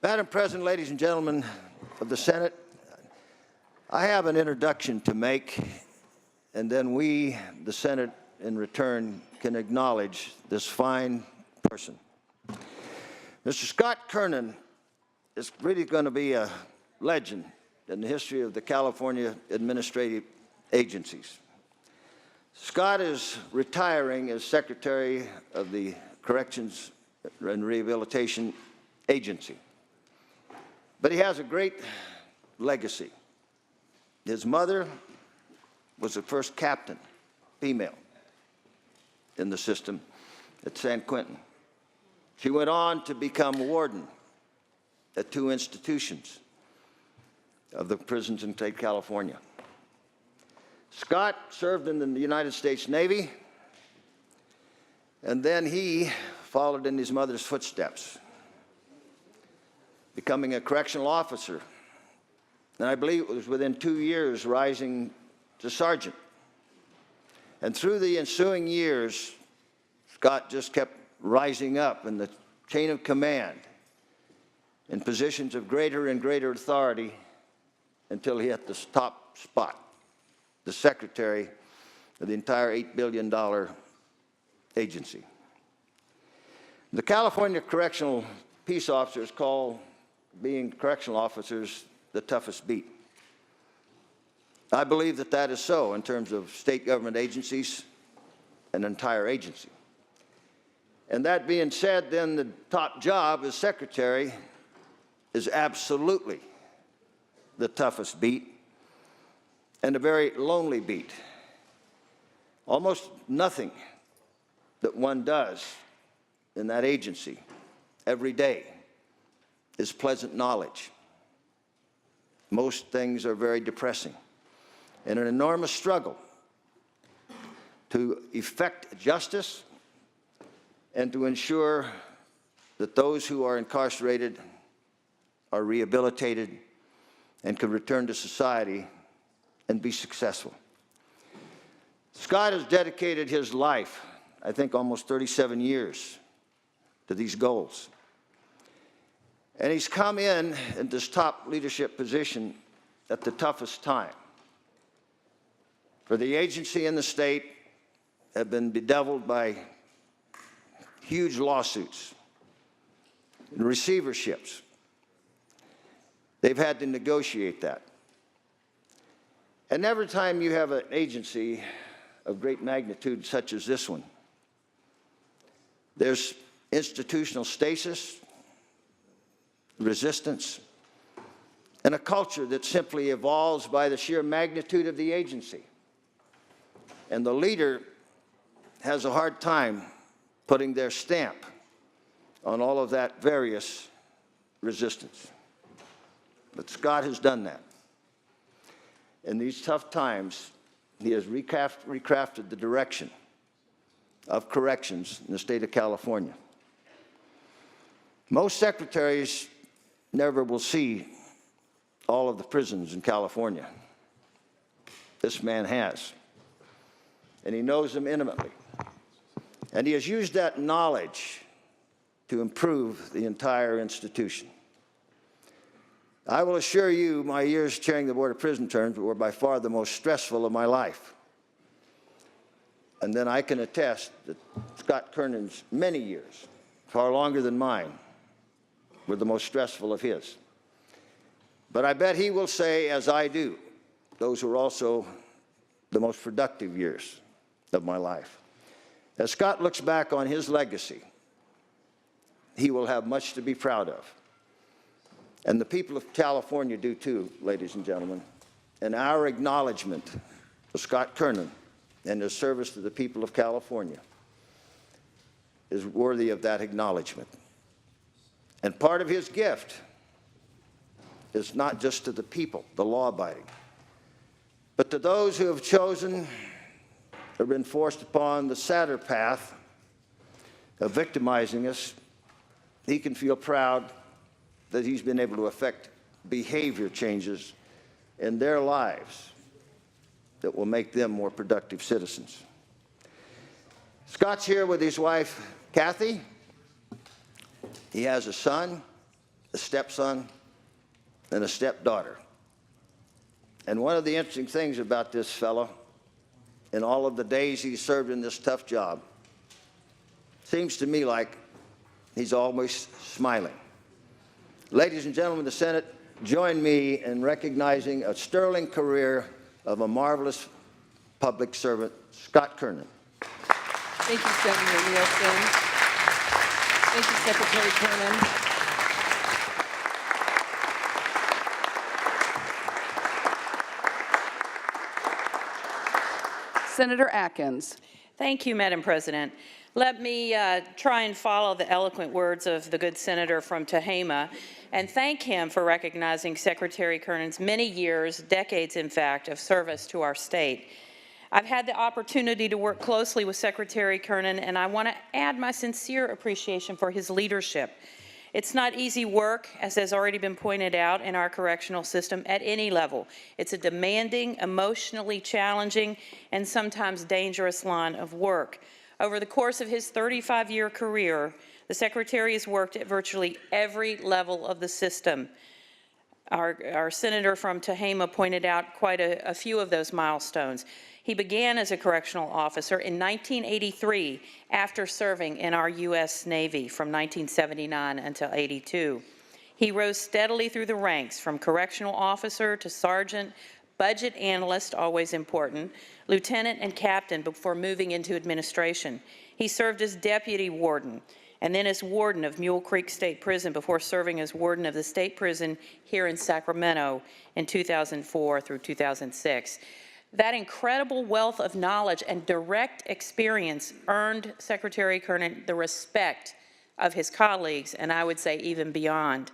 Madam President, ladies and gentlemen of the Senate, I have an introduction to make, and then we, the Senate, in return, can acknowledge this fine person. Mr. Scott Kernan is really going to be a legend in the history of the California administrative agencies. Scott is retiring as Secretary of the Corrections and Rehabilitation Agency. But he has a great legacy. His mother was the first captain, female, in the system at San Quentin. She went on to become warden at 2 institutions of the prisons in state California. Scott served in the United States Navy, and then he followed in his mother's footsteps, becoming a correctional officer. And I believe it was within 2 years rising to sergeant. And through the ensuing years, Scott just kept rising up in the chain of command in positions of greater and greater authority until he hit the top spot, the secretary of the entire $8 billion agency. The California Correctional Peace Officers call being correctional officers the toughest beat. I believe that that is so in terms of state government agencies and entire agency. And that being said, then the top job as secretary is absolutely the toughest beat and a very lonely beat. Almost nothing that one does in that agency every day is pleasant knowledge. Most things are very depressing, and an enormous struggle to effect justice and to ensure that those who are incarcerated are rehabilitated and can return to society and be successful. Scott has dedicated his life, I think almost 37 years, to these goals. And he's come in this top leadership position at the toughest time. For the agency and the state have been bedeviled by huge lawsuits and receiverships. They've had to negotiate that. And every time you have an agency of great magnitude such as this one, there's institutional stasis, resistance, and a culture that simply evolves by the sheer magnitude of the agency. And the leader has a hard time putting their stamp on all of that various resistance. But Scott has done that. In these tough times, he has recrafted the direction of corrections in the state of California. Most secretaries never will see all of the prisons in California. This man has. And he knows them intimately. And he has used that knowledge to improve the entire institution. I will assure you, my years chairing the Board of Prison Terms were by far the most stressful of my life. And then I can attest that Scott Kernan's many years, far longer than mine, were the most stressful of his. But I bet he will say, as I do, those were also the most productive years of my life. As Scott looks back on his legacy, he will have much to be proud of. And the people of California do too, ladies and gentlemen. And our acknowledgement of Scott Kernan and his service to the people of California is worthy of that acknowledgement. And part of his gift is not just to the people, the law-abiding, but to those who have chosen or been forced upon the sadder path of victimizing us. He can feel proud that he's been able to affect behavior changes in their lives that will make them more productive citizens. Scott's here with his wife, Kathy. He has a son, a stepson, and a stepdaughter. And one of the interesting things about this fellow, in all of the days he served in this tough job, seems to me like he's always smiling. Ladies and gentlemen of the Senate, join me in recognizing a sterling career of a marvelous public servant, Scott Kernan. Thank you, Senator Nielsen. Thank you, Secretary Kernan. Senator Atkins. Thank you, Madam President. Let me try and follow the eloquent words of the good senator from Tehama and thank him for recognizing Secretary Kernan's many years, decades in fact, of service to our state. I've had the opportunity to work closely with Secretary Kernan, and I want to add my sincere appreciation for his leadership. It's not easy work, as has already been pointed out, in our correctional system at any level. It's a demanding, emotionally challenging, and sometimes dangerous line of work. Over the course of his 35-year career, the Secretary has worked at virtually every level of the system. Our senator from Tehama pointed out quite a few of those milestones. He began as a correctional officer in 1983 after serving in our U.S. Navy from 1979 until 82. He rose steadily through the ranks from correctional officer to sergeant, budget analyst, always important, lieutenant and captain before moving into administration. He served as deputy warden and then as warden of Mule Creek State Prison before serving as warden of the state prison here in Sacramento in 2004 through 2006. That incredible wealth of knowledge and direct experience earned Secretary Kernan the respect of his colleagues, and I would say even beyond.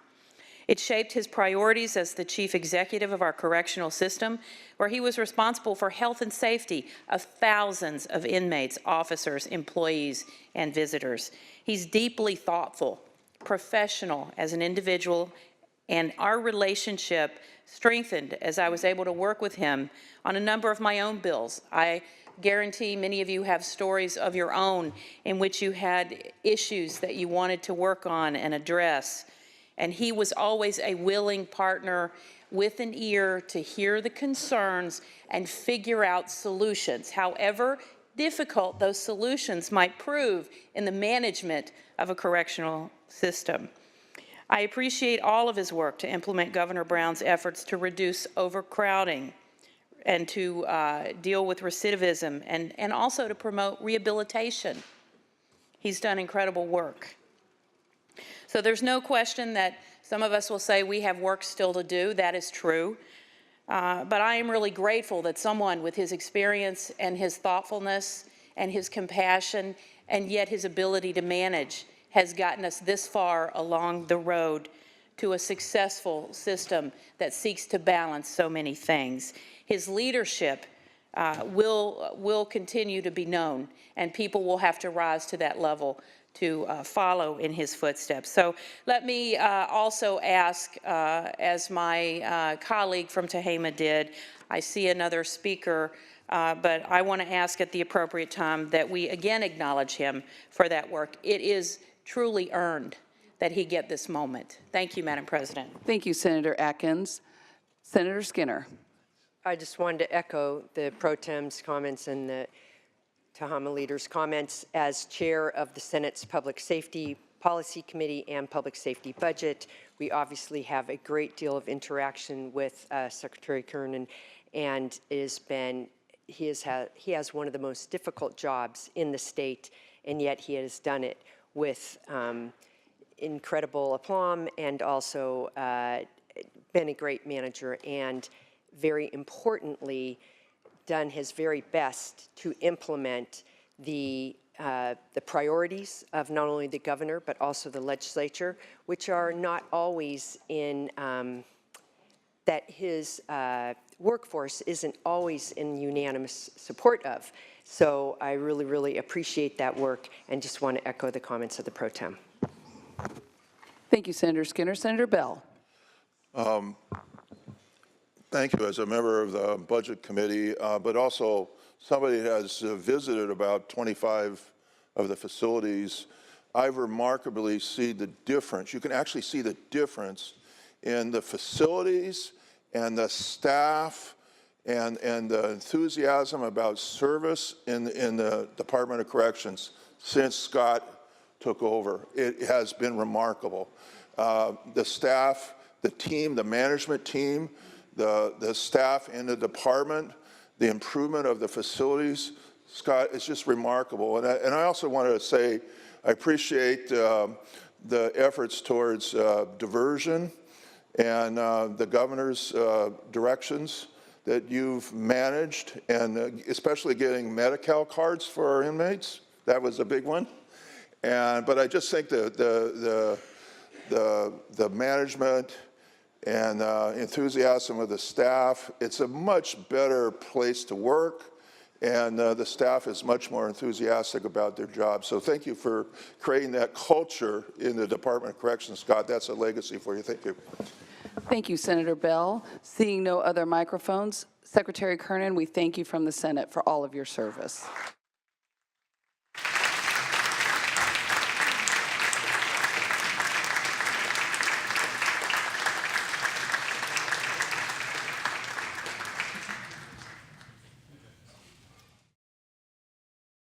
It shaped his priorities as the chief executive of our correctional system, where he was responsible for health and safety of thousands of inmates, officers, employees, and visitors. He's deeply thoughtful, professional as an individual, and our relationship strengthened as I was able to work with him on a number of my own bills. I guarantee many of you have stories of your own in which you had issues that you wanted to work on and address. And he was always a willing partner with an ear to hear the concerns and figure out solutions, however difficult those solutions might prove in the management of a correctional system. I appreciate all of his work to implement Governor Brown's efforts to reduce overcrowding and to deal with recidivism and also to promote rehabilitation. He's done incredible work. So there's no question that some of us will say we have work still to do. That is true. But I am really grateful that someone with his experience and his thoughtfulness and his compassion and yet his ability to manage has gotten us this far along the road to a successful system that seeks to balance so many things. His leadership will continue to be known, and people will have to rise to that level to follow in his footsteps. So let me also ask, as my colleague from Tehama did, I see another speaker, but I want to ask at the appropriate time that we again acknowledge him for that work. It is truly earned that he get this moment. Thank you, Madam President. Thank you, Senator Atkins. Senator Skinner. I just wanted to echo the pro tem's comments and the Tehama leader's comments. As chair of the Senate's Public Safety Policy Committee and Public Safety Budget, we obviously have a great deal of interaction with Secretary Kernan, and he has one of the most difficult jobs in the state, and yet he has done it with incredible aplomb and also been a great manager and, very importantly, done his very best to implement the priorities of not only the governor but also the legislature, which are not always in that his workforce isn't always in unanimous support of. So I really, really appreciate that work and just want to echo the comments of the pro tem. Thank you, Senator Skinner. Senator Bell. Thank you. As a member of the Budget Committee, but also somebody has visited about 25 of the facilities I've remarkably seen the difference. You can actually see the difference in the facilities and the staff and the enthusiasm about service in the Department of Corrections since Scott took over. It has been remarkable. The staff, the team, the management team, the staff in the department, the improvement of the facilities, Scott, is just remarkable. And I also wanted to say I appreciate the efforts towards diversion and the governor's directions that you've managed, and especially getting Medi-Cal cards for our inmates. That was a big one. But I just think the management and enthusiasm of the staff, it's a much better place to work, and the staff is much more enthusiastic about their job. So thank you for creating that culture in the Department of Corrections, Scott. That's a legacy for you. Thank you. Thank you, Senator Bell. Seeing no other microphones, Secretary Kernan, we thank you from the Senate for all of your service.